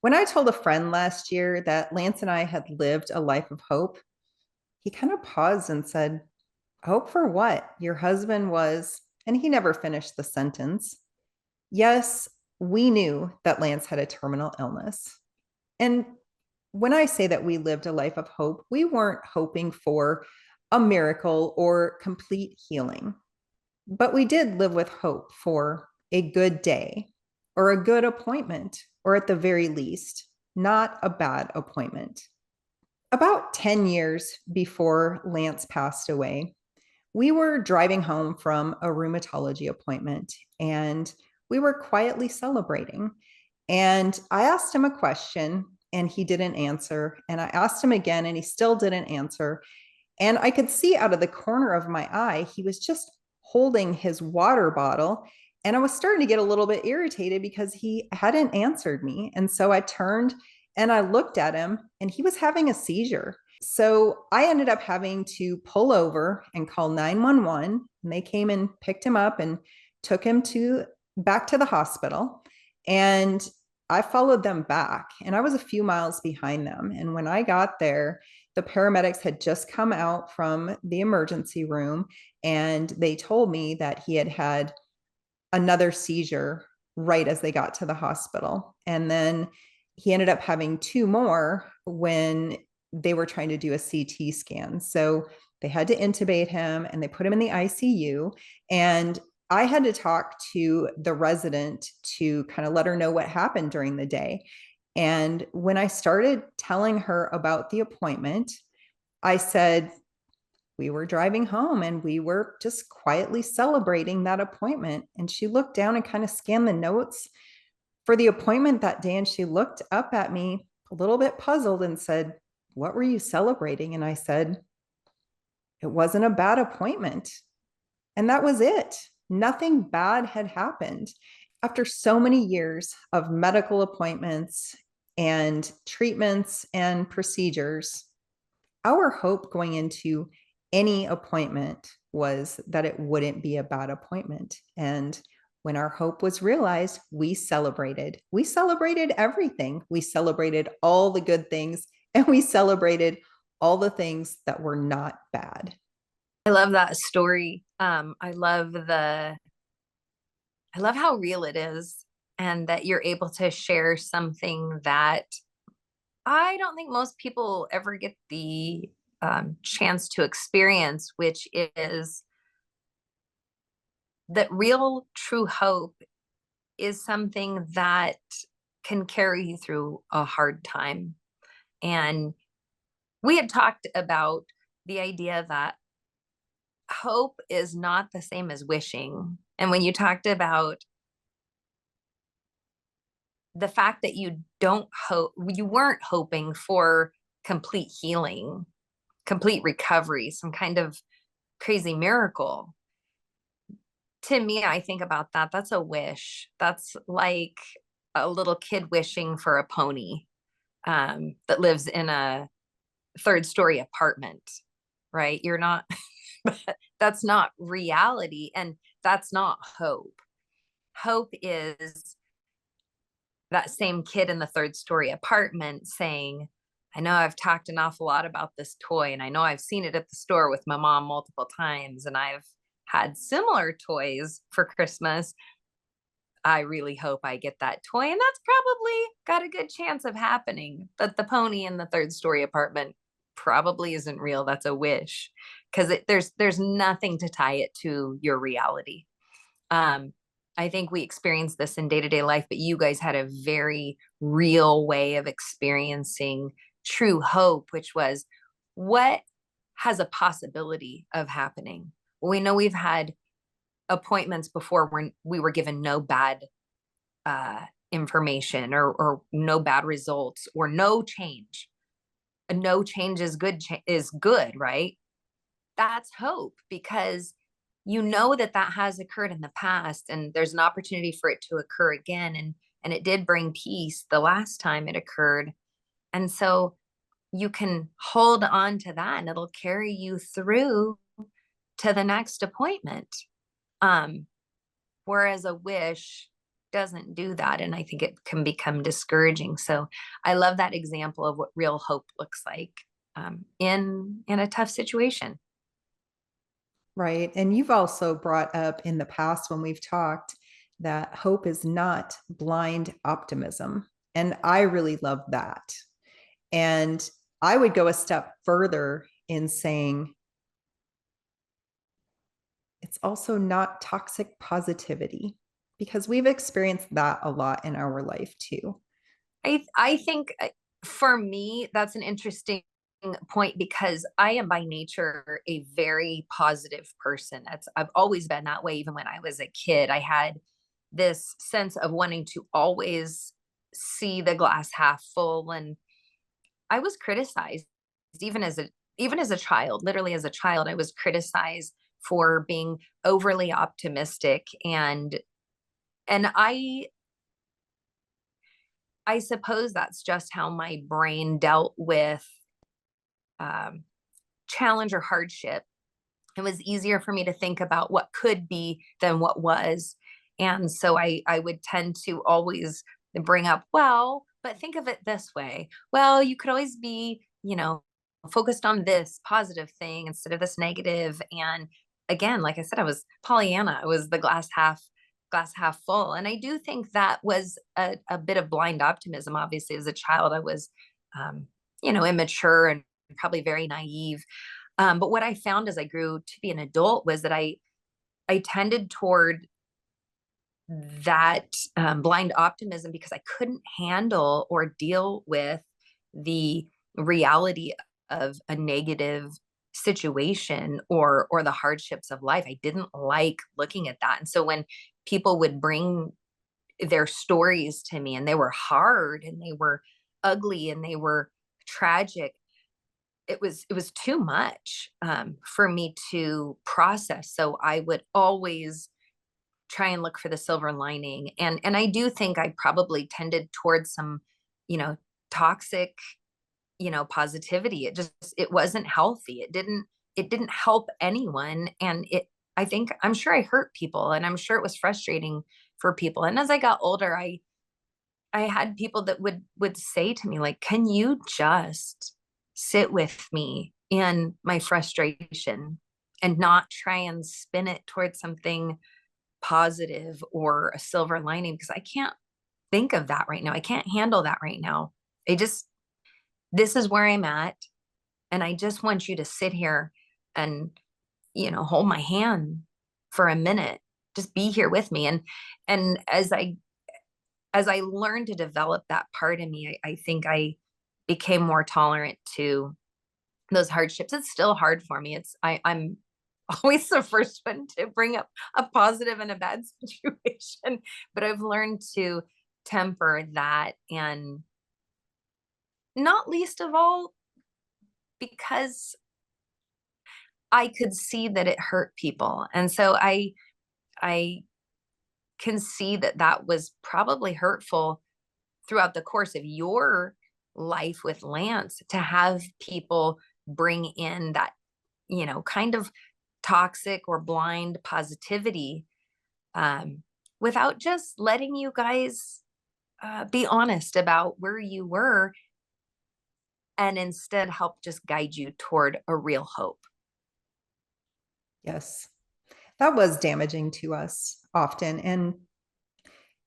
When I told a friend last year that Lance and I had lived a life of hope, he kind of paused and said, "Hope for what? Your husband was," and he never finished the sentence. Yes, we knew that Lance had a terminal illness. And when I say that we lived a life of hope, we weren't hoping for a miracle or complete healing, but we did live with hope for a good day or a good appointment, or at the very least, not a bad appointment. About 10 years before Lance passed away, we were driving home from a rheumatology appointment and we were quietly celebrating. And I asked him a question and he didn't answer. And I asked him again and he still didn't answer. And I could see out of the corner of my eye, he was just holding his water bottle. And I was starting to get a little bit irritated because he hadn't answered me. And so I turned and I looked at him and he was having a seizure. So I ended up having to pull over and call 911. And they came and picked him up and took him to back to the hospital. And I followed them back and I was a few miles behind them. And when I got there, the paramedics had just come out from the emergency room and they told me that he had had another seizure right as they got to the hospital. And then he ended up having two more when they were trying to do a CT scan. So they had to intubate him and they put him in the ICU. And I had to talk to the resident to kind of let her know what happened during the day. And when I started telling her about the appointment, I said, we were driving home and we were just quietly celebrating that appointment. And she looked down and kind of scanned the notes for the appointment that day. And she looked up at me a little bit puzzled and said, "What were you celebrating?" And I said, "It wasn't a bad appointment." And that was it. Nothing bad had happened. After so many years of medical appointments and treatments and procedures, our hope going into any appointment was that it wouldn't be a bad appointment. And when our hope was realized, we celebrated. We celebrated everything. We celebrated all the good things and we celebrated all the things that were not bad. I love that story. I love how real it is and that you're able to share something that I don't think most people ever get the chance to experience, which is that real true hope is something that can carry you through a hard time. And we had talked about the idea that hope is not the same as wishing. And when you talked about the fact that you weren't hoping for complete healing, complete recovery, some kind of crazy miracle. To me, I think about that. That's a wish. That's like a little kid wishing for a pony that lives in a third story apartment, right? You're not, that's not reality. And that's not hope. Hope is that same kid in the third story apartment saying, I know I've talked an awful lot about this toy, and I know I've seen it at the store with my mom multiple times, and I've had similar toys for Christmas. I really hope I get that toy. And that's probably got a good chance of happening. But the pony in the third story apartment probably isn't real. That's a wish because there's nothing to tie it to your reality. Um, I think we experience this in day-to-day life, but you guys had a very real way of experiencing true hope, which was what has a possibility of happening. Well, we know we've had appointments before when we were given no bad information or no bad results or no change. A no change is good, right? That's hope because you know that that has occurred in the past and there's an opportunity for it to occur again, and it did bring peace the last time it occurred. And so you can hold on to that and it'll carry you through to the next appointment. um Whereas a wish, doesn't do that. And I think it can become discouraging. So I love that example of what real hope looks like in a tough situation. Right. And you've also brought up in the past when we've talked that hope is not blind optimism. And I really love that. And I would go a step further in saying it's also not toxic positivity because we've experienced that a lot in our life too. I think for me, that's an interesting point because I am by nature a very positive person. I've always been that way. Even when I was a kid, I had this sense of wanting to always see the glass half full. And I was criticized even as a even as a child, literally as a child, I was criticized for being overly optimistic. And I suppose that's just how my brain dealt with um, challenge or hardship. It was easier for me to think about what could be than what was. And so I would tend to always bring up, well, but think of it this way. Well, you could always be, focused on this positive thing instead of this negative. And again, like I said, I was Pollyanna. I was the glass half full. And I do think that was a bit of blind optimism. Obviously, as a child, I was, um, immature and probably very naive. But what I found as I grew to be an adult was that I tended toward that blind optimism because I couldn't handle or deal with the reality of a negative situation or the hardships of life. I didn't like looking at that. And so when people would bring their stories to me and they were hard and they were ugly and they were tragic, it was too much for me to process. So I would always try and look for the silver lining. And I do think I probably tended towards some, you know, toxic, positivity. It wasn't healthy. It didn't help anyone. And I'm sure I hurt people and I'm sure it was frustrating for people. And as I got older, I had people that would say to me, like, can you just sit with me in my frustration and not try and spin it towards something positive or a silver lining? Because I can't think of that right now. I can't handle that right now. This is where I'm at. And I just want you to sit here and, hold my hand for a minute. Just be here with me. And as I learned to develop that part of me, I think I became more tolerant to those hardships. It's still hard for me. I'm always the first one to bring up a positive in a bad situation, but I've learned to temper that, and not least of all because I could see that it hurt people. And so I can see that that was probably hurtful throughout the course of your life with Lance, to have people bring in that, kind of toxic or blind positivity, um, without just letting you guys be honest about where you were, and instead help just guide you toward a real hope. Yes, that was damaging to us often. And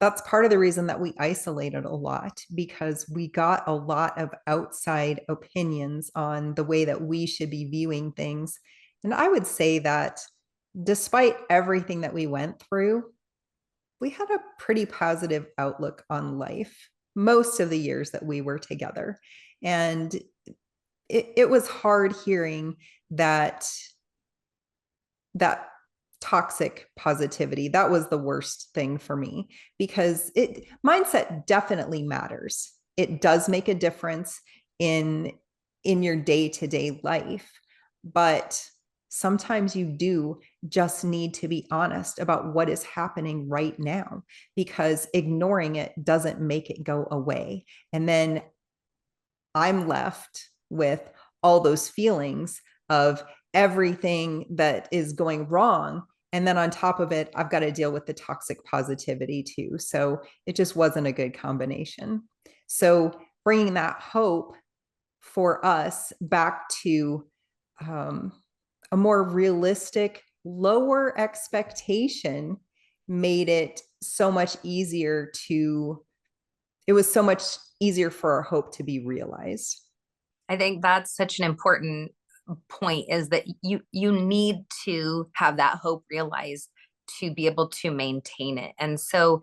that's part of the reason that we isolated a lot because we got a lot of outside opinions on the way that we should be viewing things. And I would say that despite everything that we went through, we had a pretty positive outlook on life most of the years that we were together. And it was hard hearing that toxic positivity. That was the worst thing for me because mindset definitely matters. It does make a difference in your day-to-day life, but sometimes you do just need to be honest about what is happening right now, because ignoring it doesn't make it go away. And then I'm left with all those feelings of everything that is going wrong. And then on top of it, I've got to deal with the toxic positivity too. So it just wasn't a good combination. So bringing that hope for us back to um, a more realistic, lower expectation made it so much easier to, it was so much easier for our hope to be realized. I think that's such an important point, is that you need to have that hope realized to be able to maintain it. And so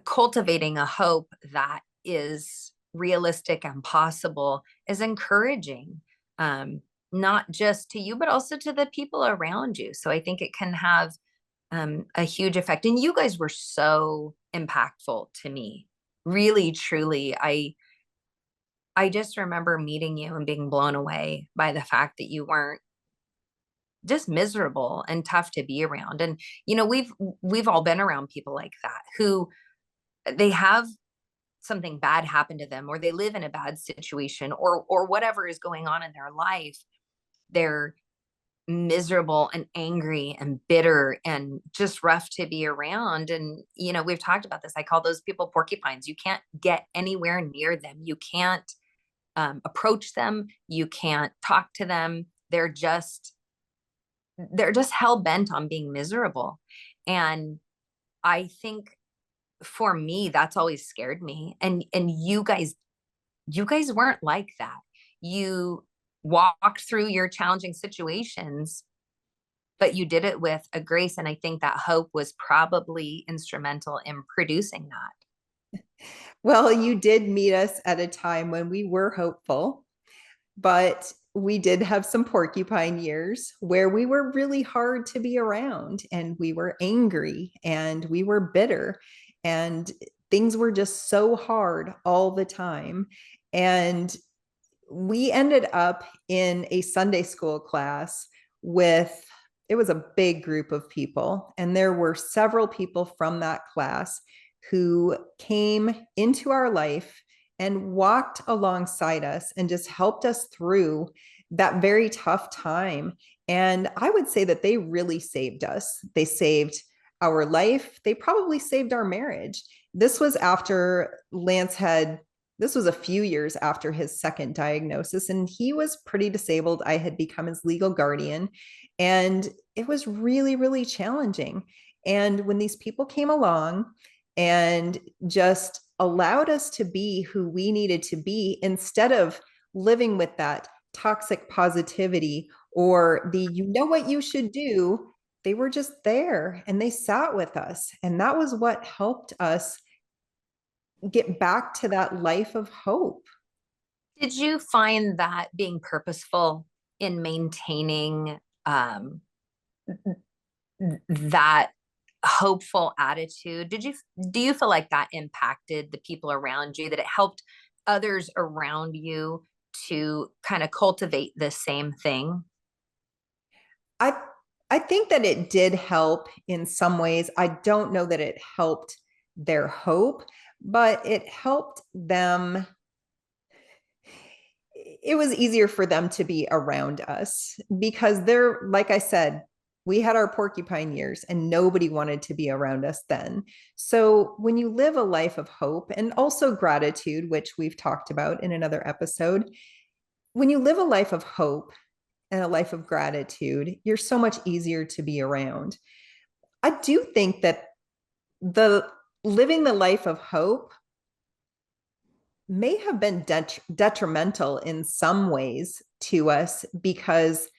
cultivating a hope that is realistic and possible is encouraging, not just to you, but also to the people around you. So I think it can have a huge effect. And you guys were so impactful to me. Really, truly. I just remember meeting you and being blown away by the fact that you weren't just miserable and tough to be around. And we've all been around people like that, who they have something bad happen to them, or they live in a bad situation, or whatever is going on in their life. They're miserable and angry and bitter and just rough to be around. And we've talked about this. I call those people porcupines. You can't get anywhere near them. You can't approach them. You can't talk to them. They're just hell bent on being miserable. And I think for me, that's always scared me. And you guys weren't like that. You walked through your challenging situations, but you did it with a grace. And I think that hope was probably instrumental in producing that. Well, you did meet us at a time when we were hopeful, but we did have some porcupine years where we were really hard to be around and we were angry and we were bitter and things were just so hard all the time. And we ended up in a Sunday school class with, it was a big group of people, and there were several people from that class who came into our life and walked alongside us and just helped us through that very tough time. And I would say that they really saved us. They saved our life. They probably saved our marriage. This was after Lance had, this was a few years after his second diagnosis, and he was pretty disabled. I had become his legal guardian, and it was really, really challenging. And when these people came along and just allowed us to be who we needed to be instead of living with that toxic positivity or the, you know what you should do, they were just there and they sat with us. And that was what helped us get back to that life of hope. Did you find that being purposeful in maintaining that hopeful attitude, do you feel like that impacted the people around you, that it helped others around you to kind of cultivate the same thing? I I think that it did help in some ways. I don't know that it helped their hope, but it helped them. It was easier for them to be around us because they're, like I said, we had our porcupine years and nobody wanted to be around us then. So when you live a life of hope and also gratitude, which we've talked about in another episode, when you live a life of hope and a life of gratitude, you're so much easier to be around. I do think that the living the life of hope may have been detrimental in some ways to us because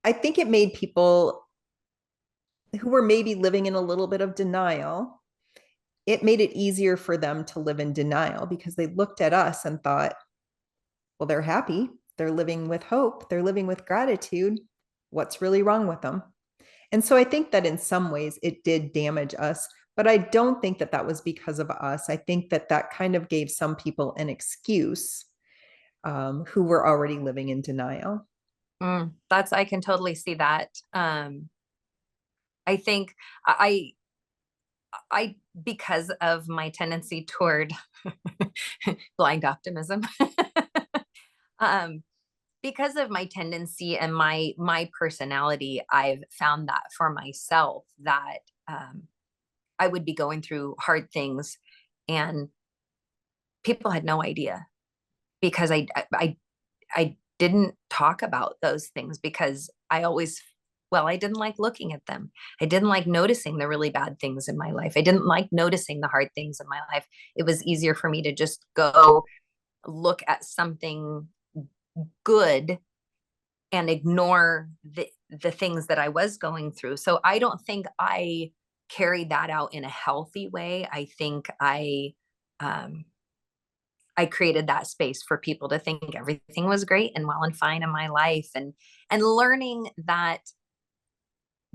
I think it made people who were maybe living in a little bit of denial, it made it easier for them to live in denial because they looked at us and thought, well, they're happy. They're living with hope. They're living with gratitude. What's really wrong with them? And so I think that in some ways it did damage us, but I don't think that that was because of us. I think that that kind of gave some people an excuse who were already living in denial. I can totally see that. I think I I because of my tendency toward blind optimism, um because of my tendency and my personality, I've found that for myself that I would be going through hard things and people had no idea because I didn't talk about those things because I didn't like looking at them. I didn't like noticing the really bad things in my life. I didn't like noticing the hard things in my life. It was easier for me to just go look at something good and ignore the things that I was going through. So I don't think I carried that out in a healthy way. I think um, I created that space for people to think everything was great and well and fine in my life, and learning that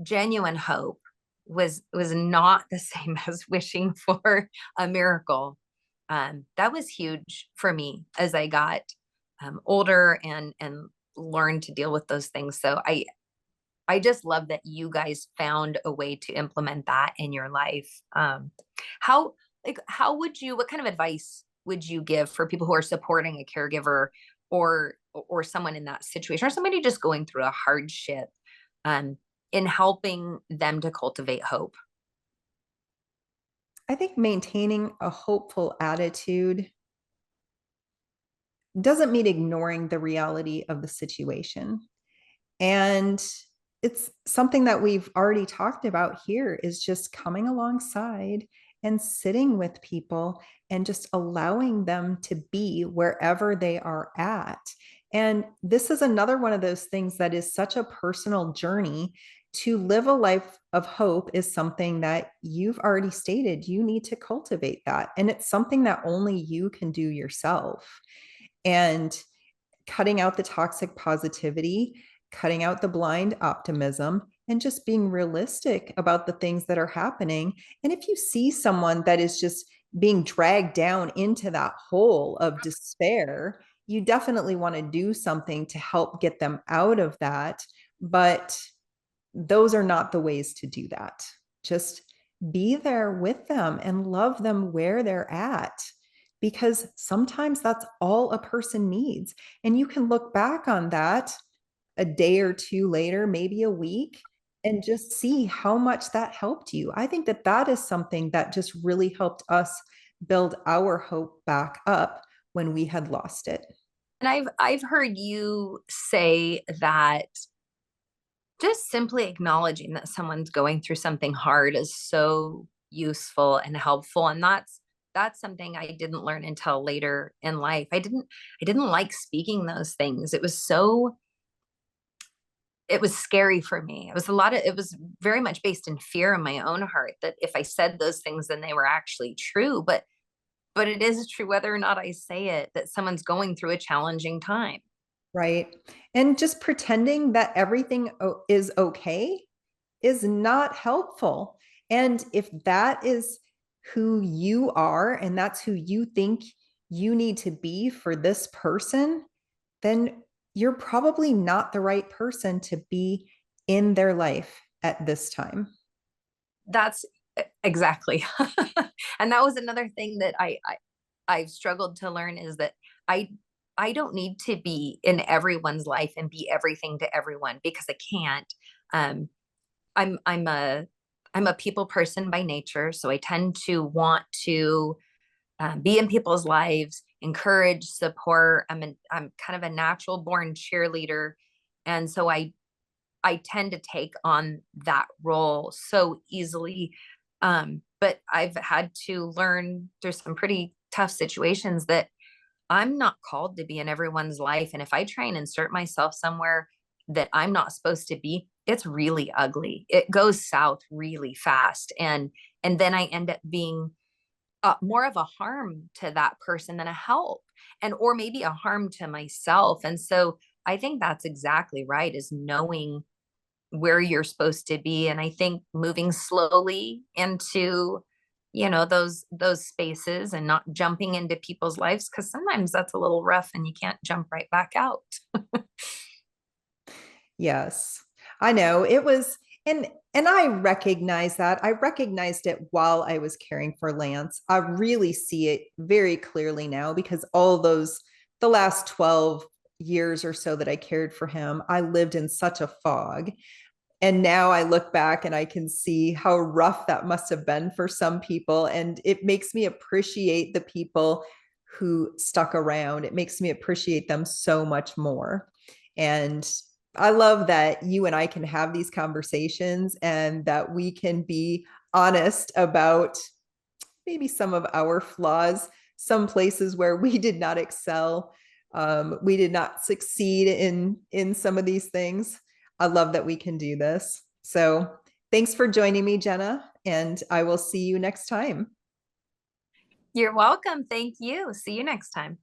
genuine hope was not the same as wishing for a miracle. That was huge for me as I got older and learned to deal with those things. So I just love that you guys found a way to implement that in your life. How how would you, what kind of advice would you give for people who are supporting a caregiver or someone in that situation or somebody just going through a hardship um, in helping them to cultivate hope? I think maintaining a hopeful attitude doesn't mean ignoring the reality of the situation. And it's something that we've already talked about here is just coming alongside and sitting with people and just allowing them to be wherever they are at. And this is another one of those things that is such a personal journey. To live a life of hope is something that you've already stated you need to cultivate that. And it's something that only you can do yourself. And cutting out the toxic positivity, cutting out the blind optimism, and just being realistic about the things that are happening. And if you see someone that is just being dragged down into that hole of despair, you definitely want to do something to help get them out of that. But those are not the ways to do that. Just be there with them and love them where they're at, because sometimes that's all a person needs. And you can look back on that a day or two later, maybe a week, and just see how much that helped you. I think that that is something that just really helped us build our hope back up when we had lost it. And I've heard you say that just simply acknowledging that someone's going through something hard is so useful and helpful, and that's something I didn't learn until later in life. I didn't like speaking those things. It was scary for me. It was very much based in fear in my own heart that if I said those things then they were actually true, but it is true whether or not I say it, that someone's going through a challenging time. Right. And just pretending that everything is okay is not helpful. And if that is who you are and that's who you think you need to be for this person, then you're probably not the right person to be in their life at this time. That's exactly. And that was another thing that I've struggled to learn is that I I don't need to be in everyone's life and be everything to everyone because I can't. Um, I'm I'm a people person by nature, so I tend to want to be in people's lives, encourage, support. I'm kind of a natural born cheerleader, and so I tend to take on that role so easily. But I've had to learn through some pretty tough situations that I'm not called to be in everyone's life. And if I try and insert myself somewhere that I'm not supposed to be, it's really ugly. It goes south really fast. And then I end up being more of a harm to that person than a help, and or maybe a harm to myself. And so I think that's exactly right, is knowing where you're supposed to be. And I think moving slowly into, those spaces and not jumping into people's lives, because sometimes that's a little rough and you can't jump right back out. Yes. I know it was, and I recognize that. I recognized it while I was caring for Lance. I really see it very clearly now because all those the last 12 years or so that I cared for him, I lived in such a fog. And now I look back and I can see how rough that must have been for some people. And it makes me appreciate the people who stuck around. It makes me appreciate them so much more. And I love that you and I can have these conversations and that we can be honest about maybe some of our flaws, some places where we did not excel. We did not succeed in some of these things. I love that we can do this. So thanks for joining me, Jenna, and I will see you next time. You're welcome. Thank you. See you next time.